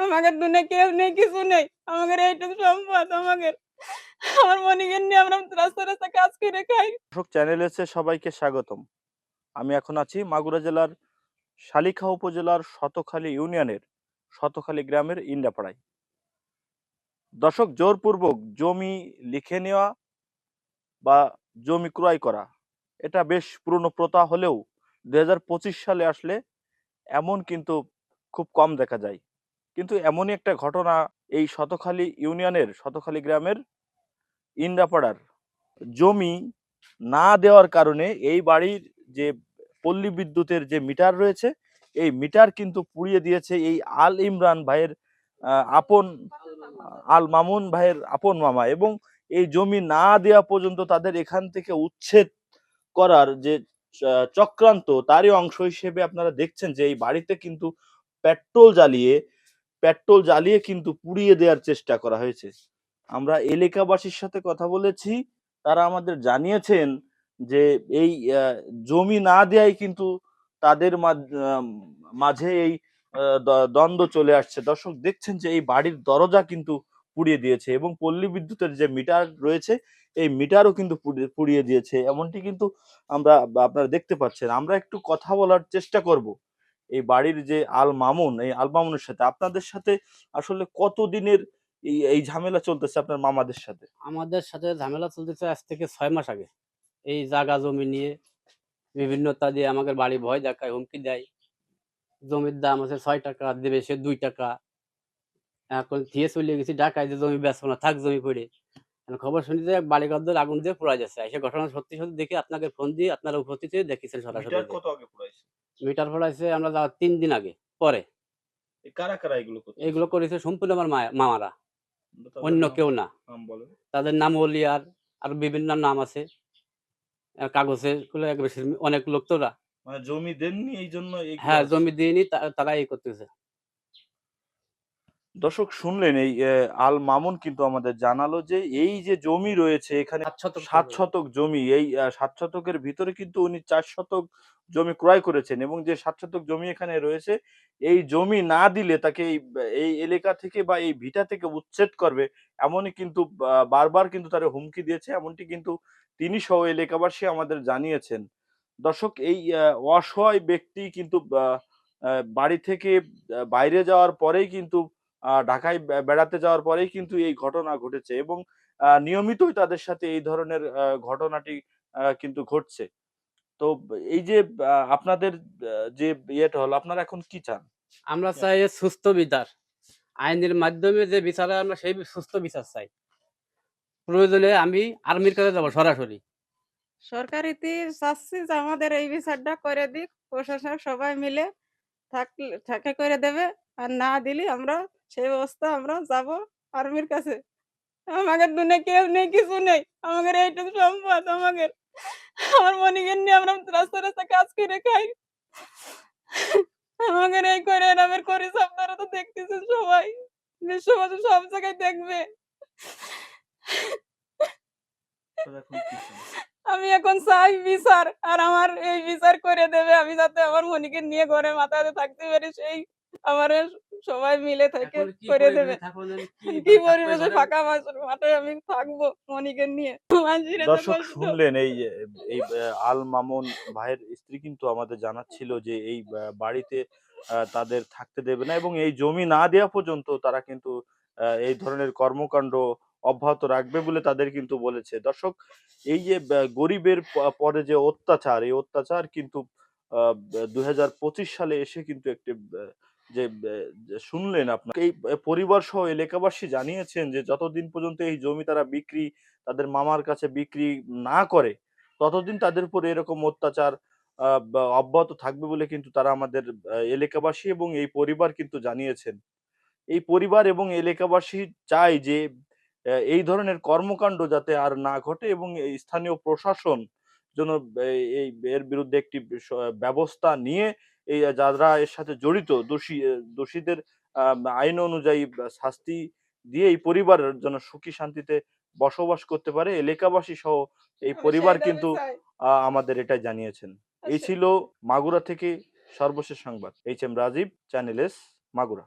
আমাদের দুনিয়া কেউ নেই, কিছু নেই। আমাদের এইটুকু সম্পদ আমাদের। আমার মনিকে নিয়ে আমরা রাস্তায়, রাস্তায় কাজ করে খাই। দর্শক চ্যানেলে সবাইকে স্বাগতম। আমি এখন আছি মাগুরা জেলার শালিখা উপজেলার শতখালী ইউনিয়নের শতখালী গ্রামের ইন্ডাপাড়ায়। দর্শক, জোরপূর্বক জমি লিখে নেওয়া বা জমি ক্রয় করা এটা বেশ পুরনো প্রথা হলেও 2025 সালে আসলে এমন কিন্তু খুব কম দেখা যায়। কিন্তু এমনই একটা ঘটনা এই শতখালী ইউনিয়নের শতখালী গ্রামের ইন্ডাপাড়ার জমি না দেওয়ার কারণে এই বাড়ির যে পল্লী বিদ্যুতের যে মিটার রয়েছে এই মিটার কিন্তু পুড়িয়ে দিয়েছে এই আল ইমরান ভাইয়ের আপন আল মামুন ভাইয়ের আপন মামা। এবং এই জমি না দেওয়া পর্যন্ত তাদের এখান থেকে উচ্ছেদ করার যে চক্রান্ত তারই অংশ হিসেবে আপনারা দেখছেন যে এই বাড়িতে কিন্তু পেট্রোল জ্বালিয়ে পেট্রোল জ্বালিয়ে কিন্তু পুড়িয়ে দেওয়ার চেষ্টা করা হয়েছে। আমরা এলাকাবাসীর সাথে কথা বলেছি, তারা আমাদের জানিয়েছেন যে এই জমি না দেয়াই কিন্তু তাদের মাঝে এই দ্বন্দ্ব চলে আসছে। দর্শক দেখছেন যে এই বাড়ির দরজা কিন্তু পুড়িয়ে দিয়েছে এবং পল্লী বিদ্যুতের যে মিটার রয়েছে এই মিটারও কিন্তু পুড়িয়ে দিয়েছে, এমনটি কিন্তু আমরা আপনারা দেখতে পাচ্ছেন। আমরা একটু কথা বলার চেষ্টা করব এই বাড়ির যে আল মামুন, এই আল মামুনের সাথে। আপনাদের সাথে আসলে কতদিনের এই ঝামেলা চলতেছে আপনার মামাদের সাথে? আমাদের সাথে ঝামেলা চলতেছে আজ থেকে ৬ মাস আগে। এই জাগা জমি নিয়ে বিভিন্নতা দিয়ে আমাদের বাড়ি ভয় দেখায়, হুমকি দেয়। জমির দাম আছে ৳৬, দেবে সে ৳২। এখন দিয়ে চলে গেছি ঢাকায় যে জমি বেচবো না, থাক জমি পড়ে। এখন খবর শুনি যে বালিগদ্দর আগুন দিয়ে পুড়ায় যাচ্ছে। এসে ঘটনা সত্যি, সত্যি দেখে আপনাকে ফোন দিয়ে আপনারা উপস্থিত হয়ে দেখেছেন সরাসরি মিটার যে। কত আগে পুরাইছে? মিটার ফোড়াইছে আমরা যাওয়ার ৩ দিন আগে, পরে। কারা কারা এগুলো করতেছে? এগুলো করেছে সম্পূর্ণ আমার মামারা, তাদের অন্য নাম কেউ না। নাম বলেন। তাদের নাম ওলিয়ার, আরো বিভিন্ন নাম আছে। কাগজে গুলো বেশি অনেক লোক তো ওরা। মানে জমি দেননি এই জন্য এইগুলা হ্যাঁ, হচ্ছে। জমি দিইনি তারা এই করতেছে। দর্শক শুনলেন এই আল মামুন কিন্তু আমাদের জানালো যে এই যে জমি রয়েছে এখানে ৭ শতক ৭ জমি। শতক জমি, এই ৭ শতকের ভিতরে কিন্তু উনি ৪ শতক জমি ক্রয় করেছেন এবং যে ৭ শতক জমি এখানে রয়েছে এই জমি না দিলে তাকে এই এলাকা থেকে বা এই ভিটা থেকে উচ্ছেদ করবে, এমনই কিন্তু বারবার কিন্তু তারা হুমকি দিয়েছে, এমনটি কিন্তু তিনি সহ এলাকাবাসী আমাদের জানিয়েছেন। দর্শক, এই অসহায় ব্যক্তি কিন্তু বাড়ি থেকে বাইরে যাওয়ার পরেই কিন্তু ঢাকায় বেড়াতে যাওয়ার পরেই কিন্তু এই ঘটনা ঘটেছে এবং নিয়মিতই তাদের সাথে এই ধরনের ঘটনাটি কিন্তু ঘটছে। তো এই যে আপনাদের যে ইয়েটা হলো, আপনারা এখন কি চান? আমরা চাই সুস্থ বিচার। আইনের মাধ্যমে যে বিচার হয় আমরা সেই সুস্থ বিচার চাই। প্রয়োজনে আমি আর্মির কাছে যাব সরাসরি। সরকারিতে চাচ্ছি যে আমাদের এই বিচারটা করে দিক। প্রশাসন সবাই মিলে থাকে করে দেবে। আর না দিলে আমরা সেই ব্যবস্থা আমরা যাব আর্মির কাছে। আমাদের দুনিয়া কেউ নেই, কিছু নেই। আমাদের এইটুকু সম্পদ আমাদের। আমার মনিকে নিয়ে আমরা রাস্তায়, রাস্তায় কাজ করে খাই। আমাদের এই করে এরমের করিস আপনারা তো দেখতেছেন সবাই। বিশ্ববাসী সব জায়গায় দেখবে। আপনারা এখন কি চান? আমি এখন চাই বিচার। আর আমার এই বিচার করে দেবে। আমি যাতে আমার মনিকে নিয়ে ঘরে মাথাতে থাকতে পারি, সেই আমারে সবাই মিলে থেকে এখন কি করে দেবে। পরিবেশে থাকবেন, কি কিভাবে থাকবো এই পরিবেশে ঘরে? ফাঁকা মাঠে আমি থাকবো মনিকে নিয়ে। মাঝির এত দর্শক কষ্ট। শুনলেন এই যে এই আল মামুন ভাইয়ের স্ত্রী কিন্তু আমাদের জানাচ্ছিল যে এই বাড়িতে তাদের থাকতে দেবে না এবং এই জমি না দেওয়া পর্যন্ত তারা কিন্তু এই ধরনের কর্মকাণ্ড অব্যাহত রাখবে বলে তাদের কিন্তু বলেছে। দর্শক, এই যে গরিবের পরে যে অত্যাচার, এই অত্যাচার কিন্তু 2025 সালে এসে কিন্তু একটি যে শুনলেন আপনার এই পরিবার সহ এলাকাবাসী জানিয়েছেন যে যতদিন পর্যন্ত এই জমি তারা তাদের মামার কাছে বিক্রি না করে ততদিন তাদের উপরে এরকম অত্যাচার অব্যাহত থাকবে বলে কিন্তু তারা আমাদের এলাকাবাসী এবং এই পরিবার কিন্তু জানিয়েছেন। এই পরিবার এবং এলাকাবাসী চায় যে এই ধরনের কর্মকাণ্ড যাতে আর না ঘটে এবং এই স্থানীয় প্রশাসন যেন এই এর বিরুদ্ধে একটি ব্যবস্থা নিয়ে এই যারা এর সাথে জড়িত দোষীদের আইন অনুযায়ী শাস্তি দিয়ে এই পরিবারের যেন সুখী শান্তিতে বসবাস করতে পারে এলাকাবাসী সহ এই আমি পরিবার সেই দাবি কিন্তু চাই। আমাদের এটাই জানিয়েছেন। এই ছিল মাগুরা থেকে সর্বশেষ সংবাদ। H M Rajib, channel S, Magura.